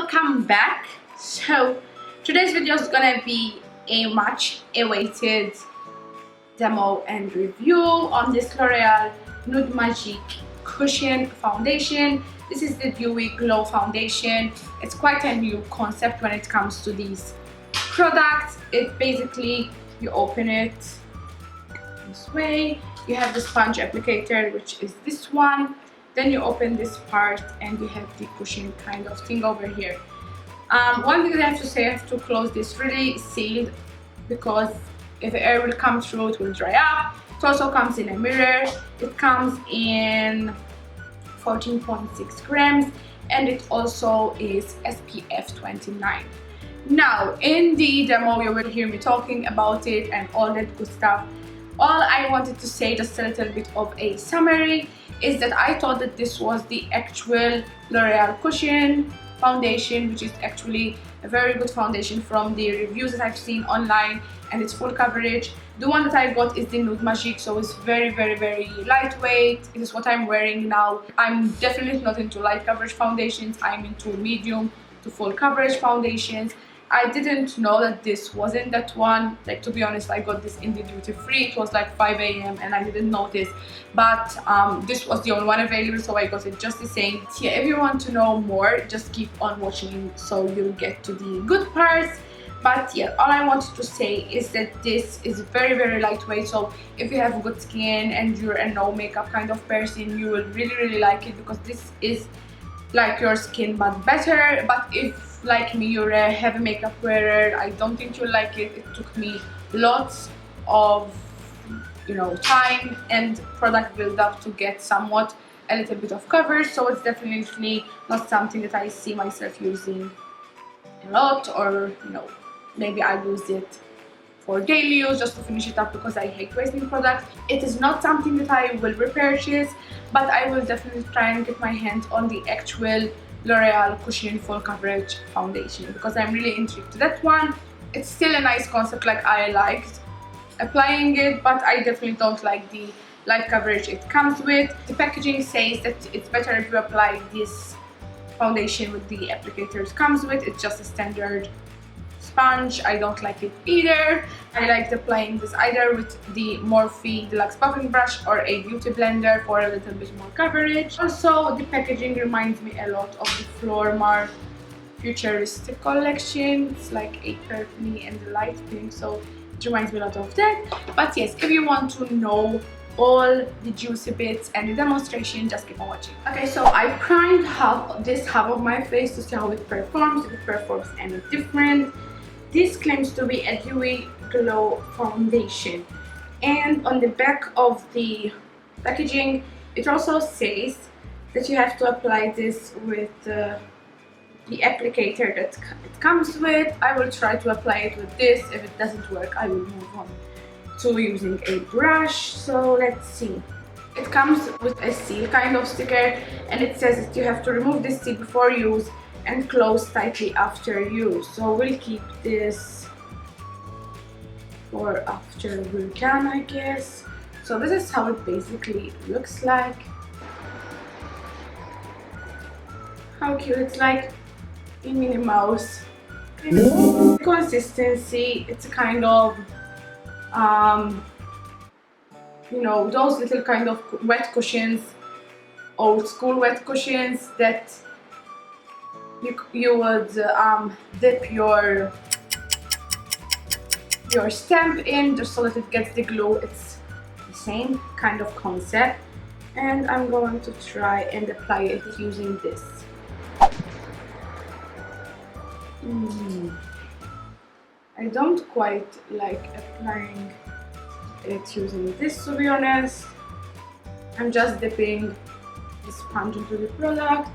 welcome back. So today's video is gonna be a much awaited demo and review on this L'Oreal Nude Magique Cushion Foundation. This is the Dewy Glow Foundation. It's quite a new concept when it comes to these products. It basically, you open it this way, you have the sponge applicator, which is this one. Then you open this part and you have the cushion kind of thing over here. One thing that I have to say, I have to close this really sealed, because if the air will come through, it will dry up. It also comes in a mirror. It comes in 14.6 grams and it also is SPF 29. Now, in the demo, you will hear me talking about it and all that good stuff. All I wanted to say, just a little bit of a summary, is that I thought that this was the actual L'Oreal Cushion foundation, which is actually a very good foundation from the reviews that I've seen online, and it's full coverage. The one that I got is the Nude Magique, so it's very lightweight. It is what I'm wearing now. I'm definitely not into light coverage foundations. I'm into medium to full coverage foundations. I didn't know that this wasn't that one. Like, to be honest, I got this in the duty free. It was like 5 AM and I didn't notice, but this was the only one available, so I got it just the same. Yeah, if you want to know more, just keep on watching so you'll get to the good parts. But yeah, all I wanted to say is that this is very lightweight, so if you have good skin and you're a no makeup kind of person, you will really like it, because this is like your skin but better. But if like me, you're a heavy makeup wearer, I don't think you'll like it. It took me lots of time and product build up to get somewhat a little bit of coverage, so it's definitely not something that I see myself using a lot, or maybe I use it for daily use just to finish it up, because I hate wasting products. It is not something that I will repurchase, but I will definitely try and get my hands on the actual L'Oreal Cushion Full Coverage Foundation, because I'm really intrigued to that one. It's still a nice concept, like I liked applying it, but I definitely don't like the light coverage it comes with. The packaging says that it's better if you apply this foundation with the applicator it comes with. It's just a standard sponge. I don't like it either. I liked applying this either with the Morphe Deluxe Puffing Brush or a beauty blender for a little bit more coverage. Also, the packaging reminds me a lot of the Flormar Futuristic collection. It's like a purpley and light pink, so it reminds me a lot of that. But yes, if you want to know all the juicy bits and the demonstration, just keep on watching. Okay, so I primed this half of my face to see how it performs, if it performs any different. This claims to be a Dewy Glow Foundation, and on the back of the packaging it also says that you have to apply this with the applicator that it comes with. I will try to apply it with this. If it doesn't work, I will move on to using a brush. So let's see. It comes with a seal kind of sticker, and it says that you have to remove this seal before use and close tightly after use. So we'll keep this for after we're done, I guess. So this is how it basically looks like. How cute! It's like a Minnie Mouse. Consistency, it's a kind of those little kind of wet cushions, old school wet cushions that you would dip your stamp in just so that it gets the glow. It's the same kind of concept, and I'm going to try and apply it using this. I don't quite like applying it using this, to be honest. I'm just dipping the sponge into the product,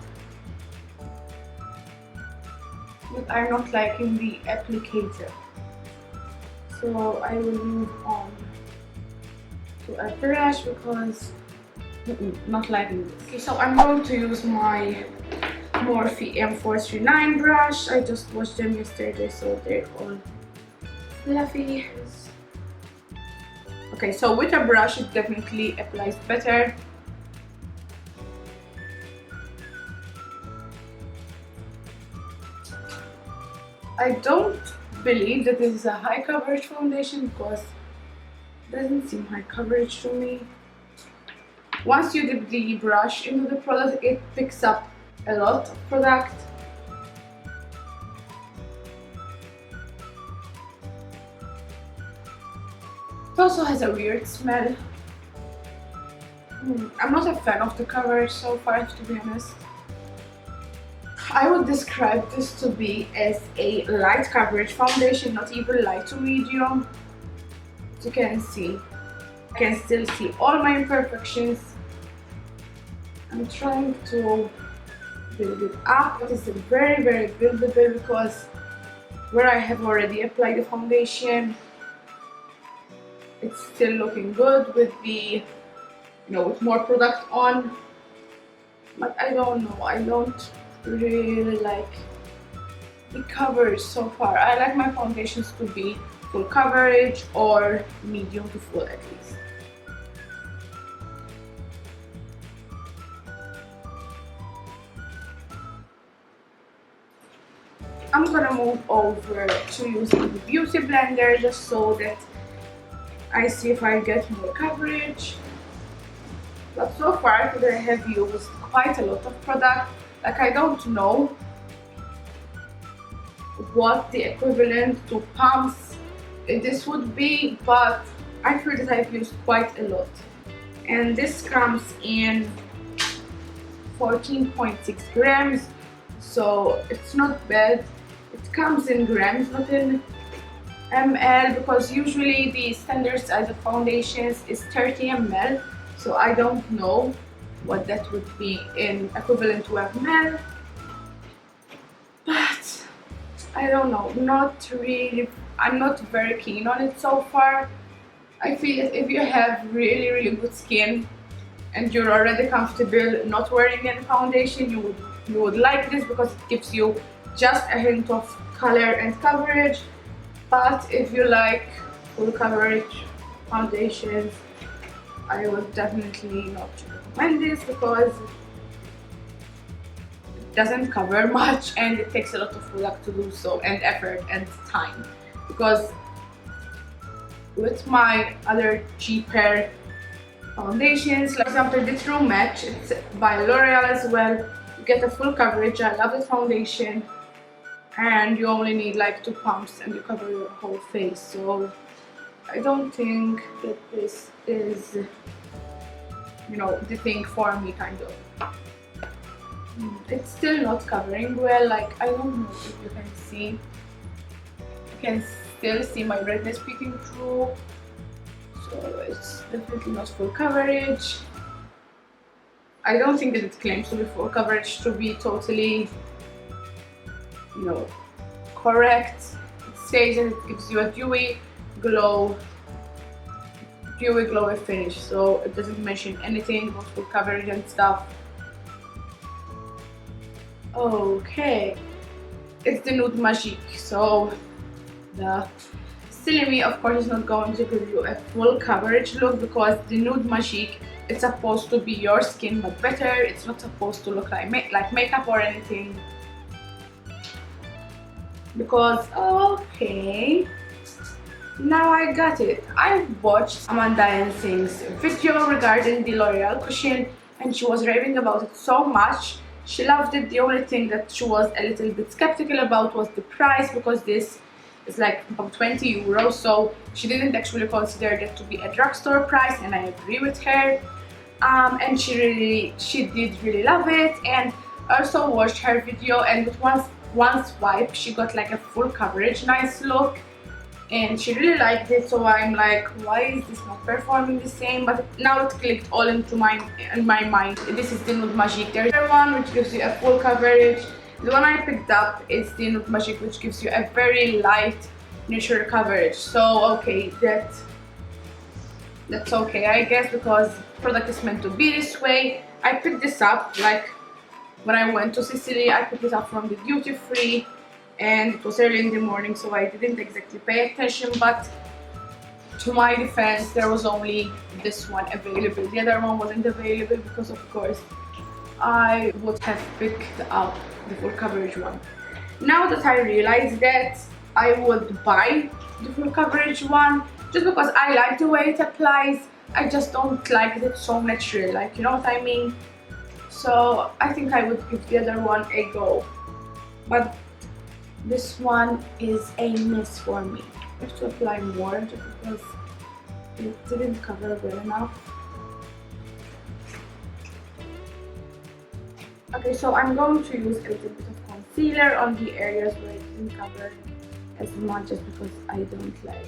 but I'm not liking the applicator, so I will move on to a brush because not liking this. Okay, so I'm going to use my Morphe M439 brush. I just washed them yesterday, so they're all fluffy. Okay, so with a brush it definitely applies better. I don't believe that this is a high coverage foundation because it doesn't seem high coverage to me. Once you dip the brush into the product, it picks up a lot of product. It also has a weird smell. I'm not a fan of the coverage so far, to be honest. I would describe this to be as a light coverage foundation, not even light to medium. As you can see, I can still see all my imperfections. I'm trying to build it up. It is very, very buildable because where I have already applied the foundation, it's still looking good with the, with more product on. But I don't know, I don't really like the coverage so far. I like my foundations to be full coverage or medium to full at least. I'm gonna move over to using the beauty blender just so that I see if I get more coverage. But so far today I have used quite a lot of product. Like, I don't know what the equivalent to pumps this would be, but I feel that I've used quite a lot. And this comes in 14.6 grams, so it's not bad. It comes in grams, not in ml, because usually the standard size of foundations is 30 ml, so I don't know what that would be in equivalent to ml, but I don't know, not really. I'm not very keen on it so far. I feel that if you have really, really good skin and you're already comfortable not wearing any foundation, you would like this because it gives you just a hint of color and coverage. But if you like full coverage foundations, I would definitely not recommend this because it doesn't cover much and it takes a lot of product to do so, and effort and time. Because with my other cheaper foundations, like for example the True Match, it's by L'Oreal as well, you get a full coverage. I love the foundation, and you only need like 2 pumps and you cover your whole face. So I don't think that this is, the thing for me, kind of. It's still not covering well. Like, I don't know if you can see. You can still see my redness peeking through. So it's definitely not full coverage. I don't think that it claims to be full coverage to be totally, correct. It says that it gives you a dewy glowy finish, so it doesn't mention anything about full coverage and stuff. Okay, it's the Nude Magique, so the Silly Me of course is not going to give you a full coverage look, because the Nude Magique, it's supposed to be your skin but better. It's not supposed to look like makeup or anything. Because, okay, now I got it. I watched Amanda Ensing's video regarding the L'Oreal cushion and she was raving about it so much. She loved it. The only thing that she was a little bit skeptical about was the price, because this is like about 20 euros, so she didn't actually consider that to be a drugstore price, and I agree with her. And she did really love it, and I also watched her video, and with one swipe she got like a full coverage nice look, and she really liked it. So I'm like, why is this not performing the same? But now it clicked all into my mind. This is the Nude Magique. There's another one which gives you a full coverage. The one I picked up is the Nude Magique, which gives you a very light natural coverage. So okay, that's okay, I guess, because product is meant to be this way. I picked this up like when I went to Sicily. I picked it up from the duty free, and it was early in the morning, so I didn't exactly pay attention, but to my defense, there was only this one available. The other one wasn't available because, of course, I would have picked up the full coverage one. Now that I realize that, I would buy the full coverage one just because I like the way it applies. I just don't like it so natural, like, you know what I mean? So I think I would give the other one a go. But this one is a miss for me. I have to apply more just because it didn't cover well enough. Okay, so I'm going to use a little bit of concealer on the areas where it didn't cover as much, just because I don't like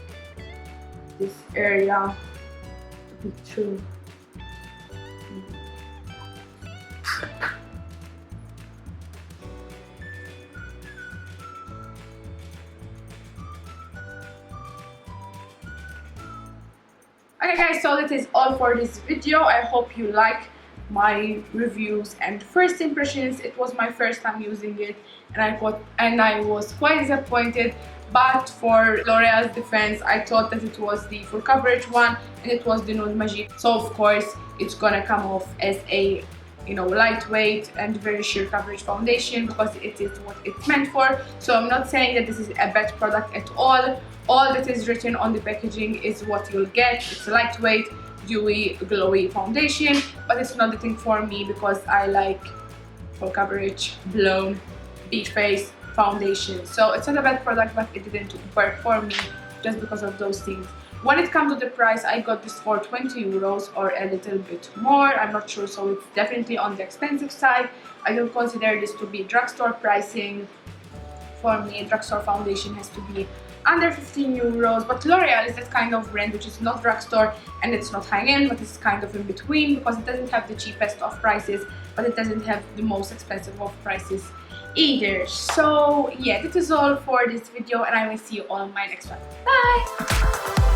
this area to be too. Okay guys, so that is all for this video. I hope you like my reviews and first impressions. It was my first time using it, and I was quite disappointed, but for L'Oreal's defense, I thought that it was the full coverage one and it was the Nude Magique. So of course it's gonna come off as a, you know, lightweight and very sheer coverage foundation because it is what it's meant for. So I'm not saying that this is a bad product at all. All that is written on the packaging is what you'll get. It's a lightweight, dewy, glowy foundation, but it's not the thing for me because I like full coverage, blown, beach face foundation. So it's not a bad product, but it didn't work for me just because of those things. When it comes to the price, I got this for 20 euros or a little bit more, I'm not sure, so it's definitely on the expensive side. I don't consider this to be drugstore pricing. For me, a drugstore foundation has to be under 15 euros, but L'Oreal is that kind of brand which is not drugstore and it's not high-end, but it's kind of in between because it doesn't have the cheapest of prices, but it doesn't have the most expensive of prices either. So yeah, this is all for this video and I will see you all in my next one. Bye!